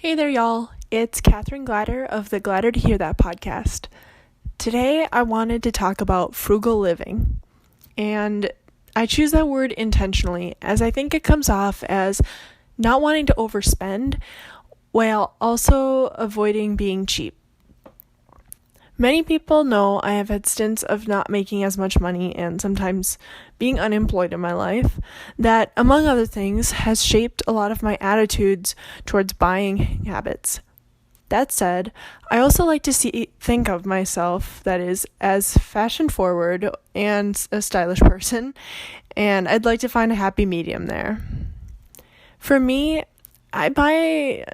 Hey there, y'all. It's Catherine Glatter of the Glatter to Hear That podcast. Today, I wanted to talk about frugal living. And I choose that word intentionally as I think it comes off as not wanting to overspend while also avoiding being cheap. Many people know I have had stints of not making as much money and sometimes being unemployed in my life that, among other things, has shaped a lot of my attitudes towards buying habits. That said, I also like to think of myself, that is, as fashion forward and a stylish person, and I'd like to find a happy medium there. For me, I buy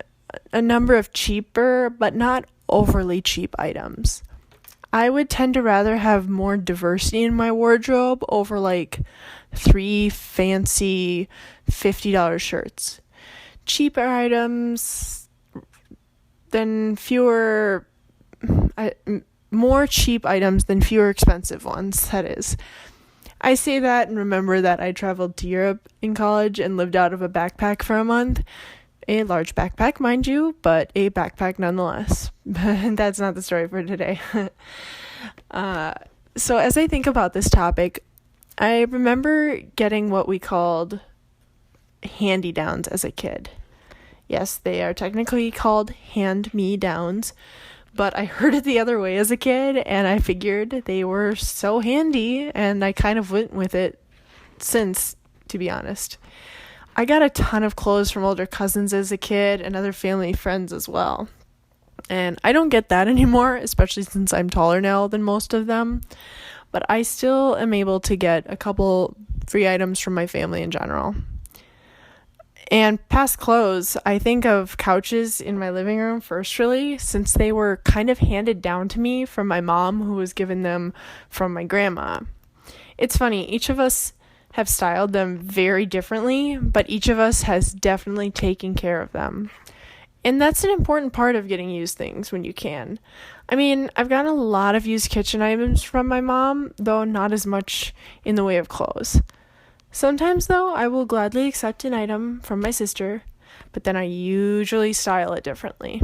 a number of cheaper but not overly cheap items. I would tend to rather have more diversity in my wardrobe over like 3 fancy $50 shirts. Cheaper items than more cheap items than fewer expensive ones, that is. I say that and remember that I traveled to Europe in college and lived out of a backpack for a month. A large backpack, mind you, but a backpack nonetheless. That's not the story for today. So as I think about this topic, I remember getting what we called hand-me-downs as a kid. Yes, they are technically called hand-me-downs, but I heard it the other way as a kid, and I figured they were so handy, and I kind of went with it since, to be honest. I got a ton of clothes from older cousins as a kid and other family friends as well. And I don't get that anymore, especially since I'm taller now than most of them. But I still am able to get a couple free items from my family in general. And past clothes, I think of couches in my living room first, really, since they were kind of handed down to me from my mom, who was given them from my grandma. It's funny, each of us have styled them very differently, but each of us has definitely taken care of them. And that's an important part of getting used things when you can. I mean, I've gotten a lot of used kitchen items from my mom, though not as much in the way of clothes. Sometimes, though, I will gladly accept an item from my sister, but then I usually style it differently.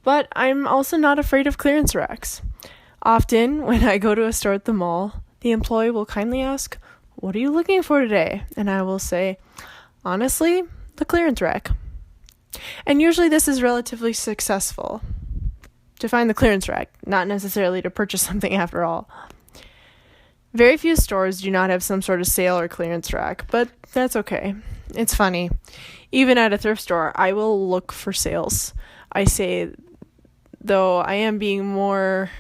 But I'm also not afraid of clearance racks. Often, when I go to a store at the mall, the employee will kindly ask, "What are you looking for today?" And I will say, "Honestly, the clearance rack." And usually this is relatively successful. To find the clearance rack, not necessarily to purchase something after all. Very few stores do not have some sort of sale or clearance rack, but that's okay. It's funny. Even at a thrift store, I will look for sales. I say, though I am being more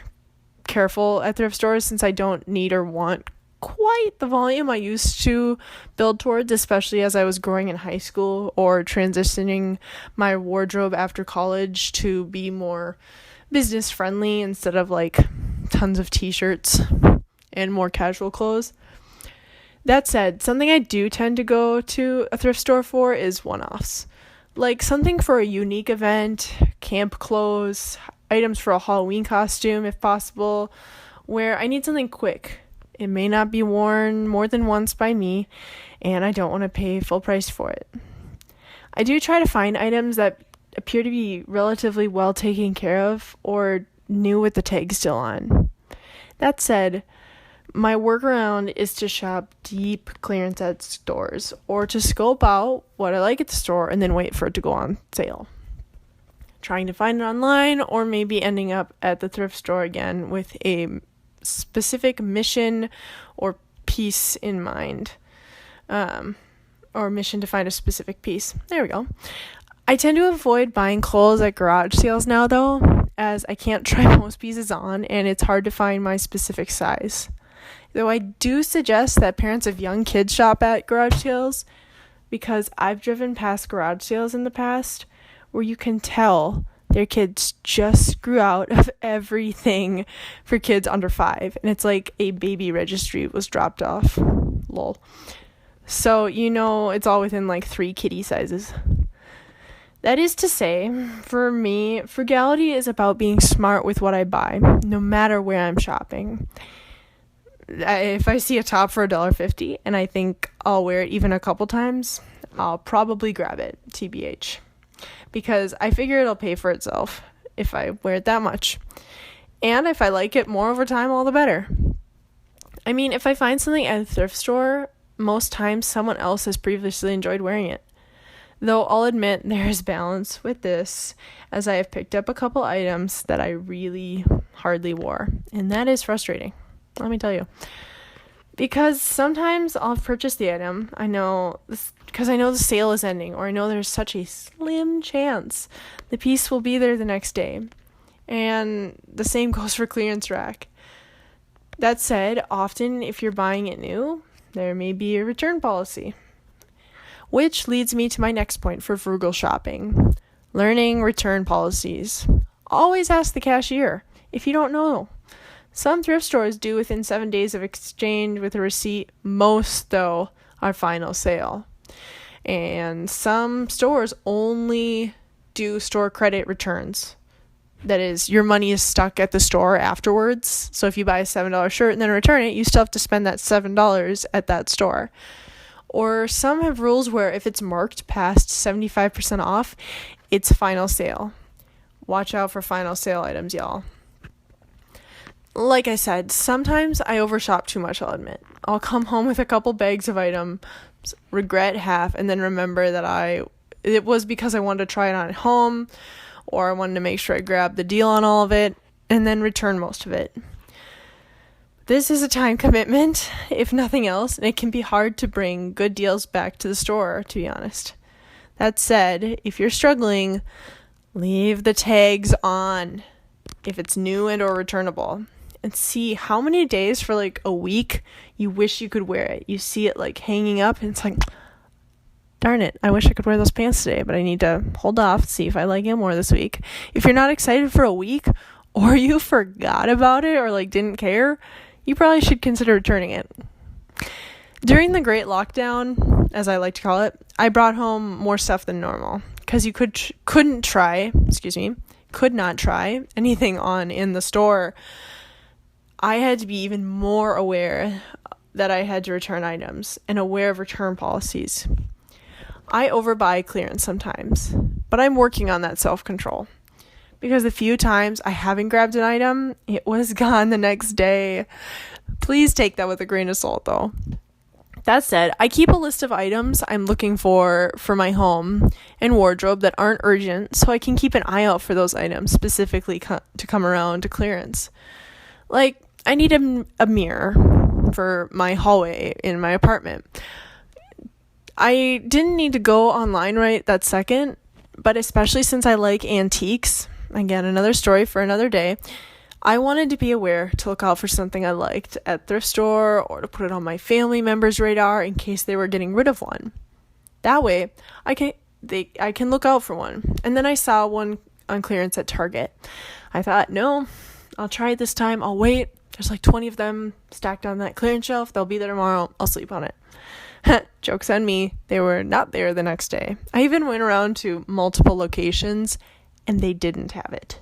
careful at thrift stores since I don't need or want quite the volume I used to build towards, especially as I was growing in high school or transitioning my wardrobe after college to be more business friendly instead of like tons of t-shirts and more casual clothes. That said, something I do tend to go to a thrift store for is one-offs. Like something for a unique event, camp clothes, items for a Halloween costume if possible, where I need something quick. It may not be worn more than once by me, and I don't want to pay full price for it. I do try to find items that appear to be relatively well taken care of or new with the tag still on. That said, my workaround is to shop deep clearance at stores or to scope out what I like at the store and then wait for it to go on sale. Trying to find it online or maybe ending up at the thrift store again with a specific mission or piece in mind. Or mission to find a specific piece. There we go. I tend to avoid buying clothes at garage sales now though, as I can't try most pieces on and it's hard to find my specific size. Though I do suggest that parents of young kids shop at garage sales because I've driven past garage sales in the past where you can tell their kids just grew out of everything for kids under 5. And it's like a baby registry was dropped off. Lol. So, it's all within like 3 kitty sizes. That is to say, for me, frugality is about being smart with what I buy, no matter where I'm shopping. If I see a top for $1.50 and I think I'll wear it even a couple times, I'll probably grab it, TBH. because I figure it'll pay for itself if I wear it that much. And if I like it more over time, all the better. I mean, if I find something at a thrift store, most times someone else has previously enjoyed wearing it. Though I'll admit there is balance with this, as I have picked up a couple items that I really hardly wore. And that is frustrating, let me tell you. Because sometimes I'll purchase the item, because I know the sale is ending, or I know there's such a slim chance the piece will be there the next day. And the same goes for clearance rack. That said, often if you're buying it new, there may be a return policy. Which leads me to my next point for frugal shopping. Learning return policies. Always ask the cashier if you don't know. Some thrift stores do within 7 days of exchange with a receipt. Most, though, are final sale. And some stores only do store credit returns. That is, your money is stuck at the store afterwards. So if you buy a $7 shirt and then return it, you still have to spend that $7 at that store. Or some have rules where if it's marked past 75% off, it's final sale. Watch out for final sale items, y'all. Like I said, sometimes I overshop too much, I'll admit. I'll come home with a couple bags of items, regret half, and then remember that it was because I wanted to try it on at home, or I wanted to make sure I grabbed the deal on all of it, and then return most of it. This is a time commitment, if nothing else, and it can be hard to bring good deals back to the store, to be honest. That said, if you're struggling, leave the tags on if it's new and or returnable. And see how many days for like a week you wish you could wear it. You see it like hanging up and it's like, darn it, I wish I could wear those pants today, but I need to hold off, see if I like it more this week. If you're not excited for a week, or you forgot about it or like didn't care, you probably should consider returning it. During the Great Lockdown, as I like to call it, I brought home more stuff than normal because you could not try anything on in the store. I had to be even more aware that I had to return items and aware of return policies. I overbuy clearance sometimes, but I'm working on that self-control. Because the few times I haven't grabbed an item, it was gone the next day. Please take that with a grain of salt, though. That said, I keep a list of items I'm looking for my home and wardrobe that aren't urgent, so I can keep an eye out for those items specifically to come around to clearance. Like, I need a mirror for my hallway in my apartment. I didn't need to go online right that second, but especially since I like antiques, again, another story for another day, I wanted to be aware to look out for something I liked at thrift store or to put it on my family members' radar in case they were getting rid of one. That way, I can look out for one. And then I saw one on clearance at Target. I thought, no, I'll try it this time. I'll wait. There's like 20 of them stacked on that clearance shelf. They'll be there tomorrow. I'll sleep on it. Joke's on me. They were not there the next day. I even went around to multiple locations and they didn't have it.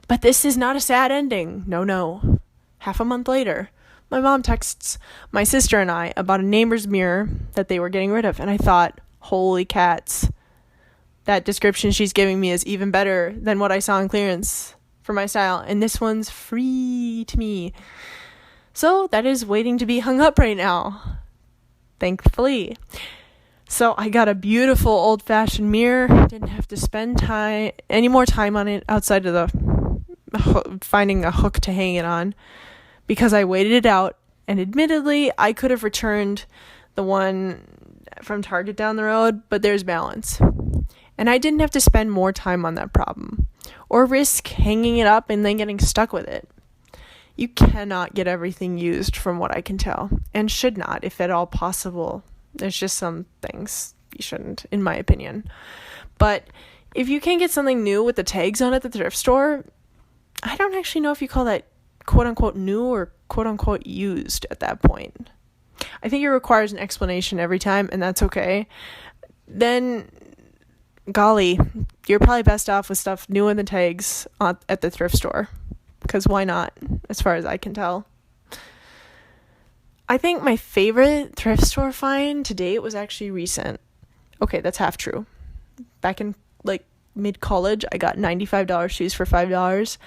But this is not a sad ending. No. Half a month later, my mom texts my sister and I about a neighbor's mirror that they were getting rid of. And I thought, holy cats. That description she's giving me is even better than what I saw on clearance for my style. And this one's free to me. So that is waiting to be hung up right now. Thankfully. So I got a beautiful old-fashioned mirror. Didn't have to spend any more time on it outside of finding a hook to hang it on because I waited it out. And admittedly, I could have returned the one from Target down the road, but there's balance. And I didn't have to spend more time on that problem or risk hanging it up and then getting stuck with it. You cannot get everything used from what I can tell, and should not, if at all possible. There's just some things you shouldn't, in my opinion. But if you can get something new with the tags on at the thrift store, I don't actually know if you call that quote-unquote new or quote-unquote used at that point. I think it requires an explanation every time, and that's okay. Then, golly, you're probably best off with stuff new in the tags at the thrift store. Because why not, as far as I can tell. I think my favorite thrift store find to date was actually recent. Okay, that's half true. Back in, mid-college, I got $95 shoes for $5.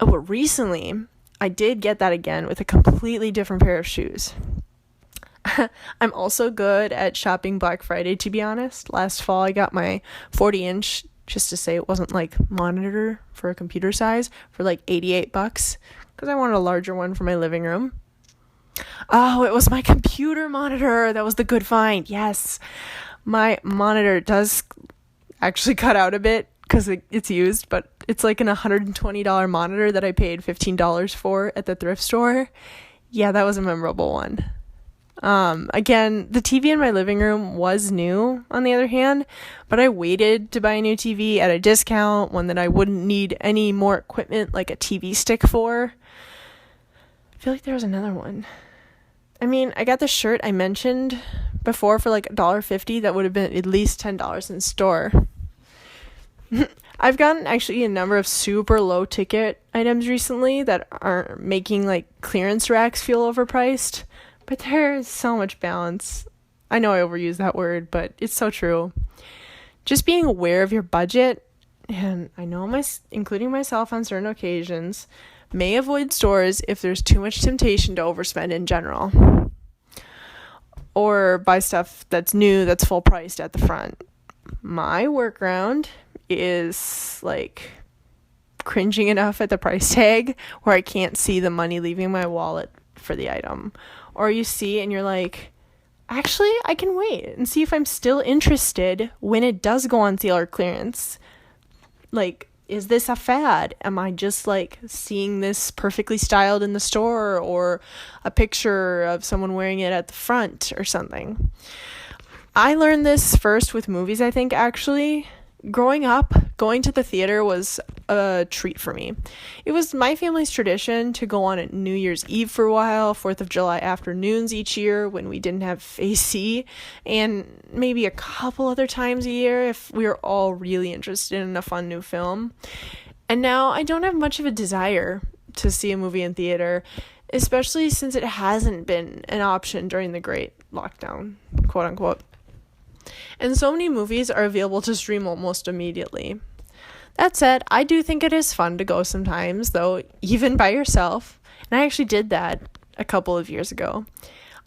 Oh, but recently, I did get that again with a completely different pair of shoes. I'm also good at shopping Black Friday, to be honest. Last fall, I got my 40-inch, just to say it wasn't like monitor for a computer size, for like $88 because I wanted a larger one for my living room. Oh, it was my computer monitor. That was the good find. Yes. My monitor does actually cut out a bit because it's used, but it's like an $120 monitor that I paid $15 for at the thrift store. Yeah, that was a memorable one. Again, the TV in my living room was new, on the other hand, but I waited to buy a new TV at a discount, one that I wouldn't need any more equipment like a TV stick for. I feel like there was another one. I mean, I got the shirt I mentioned before for like $1.50 that would have been at least $10 in store. I've gotten actually a number of super low ticket items recently that are making like clearance racks feel overpriced. But there is so much balance. I know I overuse that word, but it's so true. Just being aware of your budget, and I know including myself on certain occasions, may avoid stores if there's too much temptation to overspend in general. Or buy stuff that's new, that's full priced at the front. My workaround is like cringing enough at the price tag where I can't see the money leaving my wallet for the item. Or you see and you're like, actually, I can wait and see if I'm still interested when it does go on sale or clearance. Like, is this a fad? Am I just like seeing this perfectly styled in the store or a picture of someone wearing it at the front or something? I learned this first with movies, I think, actually. Growing up, going to the theater was a treat for me. It was my family's tradition to go on at New Year's Eve for a while, 4th of July afternoons each year when we didn't have AC, and maybe a couple other times a year if we were all really interested in a fun new film. And now I don't have much of a desire to see a movie in theater, especially since it hasn't been an option during the great lockdown, quote unquote. And so many movies are available to stream almost immediately. That said, I do think it is fun to go sometimes, though, even by yourself. And I actually did that a couple of years ago.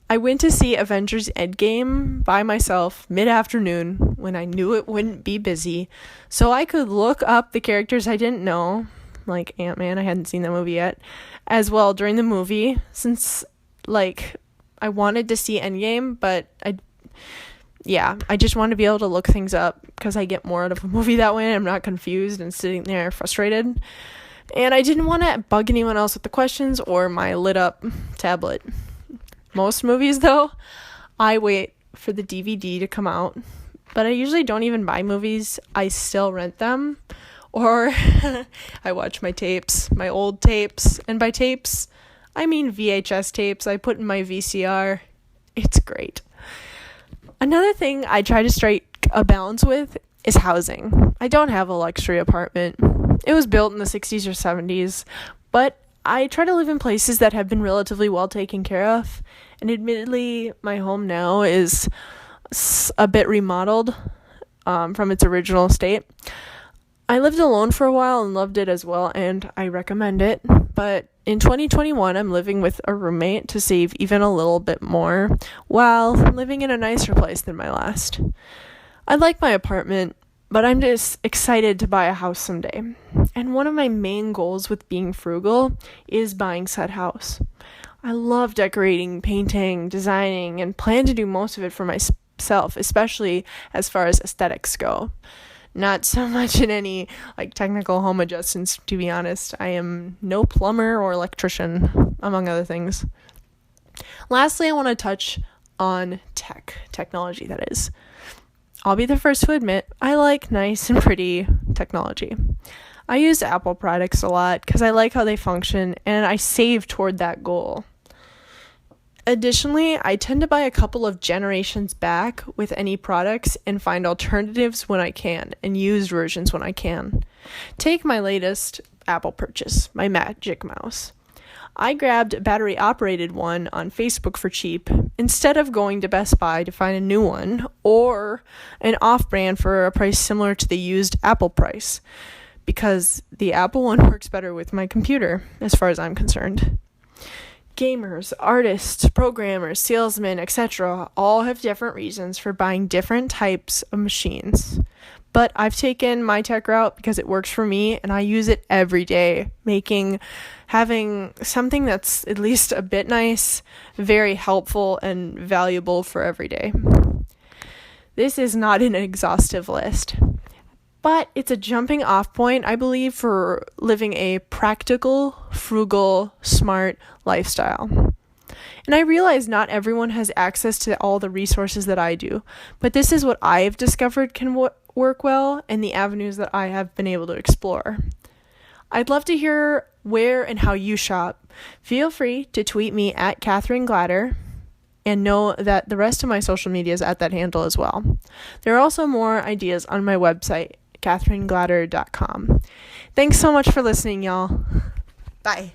I went to see Avengers Endgame by myself mid-afternoon when I knew it wouldn't be busy, so I could look up the characters I didn't know, like Ant-Man, I hadn't seen that movie yet, as well during the movie, since, like, I wanted to see Endgame, but I just want to be able to look things up because I get more out of a movie that way and I'm not confused and sitting there frustrated. And I didn't want to bug anyone else with the questions or my lit up tablet. Most movies, though, I wait for the DVD to come out, but I usually don't even buy movies. I still rent them, or I watch my tapes, my old tapes. And by tapes, I mean VHS tapes I put in my VCR. It's great. Another thing I try to strike a balance with is housing. I don't have a luxury apartment. It was built in the 60s or 70s, but I try to live in places that have been relatively well taken care of. And admittedly, my home now is a bit remodeled from its original state. I lived alone for a while and loved it as well, and I recommend it. But in 2021, I'm living with a roommate to save even a little bit more while living in a nicer place than my last. I like my apartment, but I'm just excited to buy a house someday. And one of my main goals with being frugal is buying said house. I love decorating, painting, designing, and plan to do most of it for myself, especially as far as aesthetics go. Not so much in any technical home adjustments, to be honest. I am no plumber or electrician, among other things. Lastly, I want to touch on technology, that is. I'll be the first to admit, I like nice and pretty technology. I use Apple products a lot because I like how they function and I save toward that goal. Additionally, I tend to buy a couple of generations back with any products and find alternatives when I can and used versions when I can. Take my latest Apple purchase, my Magic Mouse. I grabbed a battery-operated one on Facebook for cheap instead of going to Best Buy to find a new one or an off-brand for a price similar to the used Apple price, because the Apple one works better with my computer, as far as I'm concerned. Gamers, artists, programmers, salesmen, etc. all have different reasons for buying different types of machines. But I've taken my tech route because it works for me and I use it every day, having something that's at least a bit nice, very helpful, and valuable for every day. This is not an exhaustive list, but it's a jumping off point, I believe, for living a practical, frugal, smart lifestyle. And I realize not everyone has access to all the resources that I do, but this is what I've discovered can work well and the avenues that I have been able to explore. I'd love to hear where and how you shop. Feel free to tweet me at Catherine Glatter, and know that the rest of my social media is at that handle as well. There are also more ideas on my website, catherineglatter.com. Thanks so much for listening, y'all. Bye.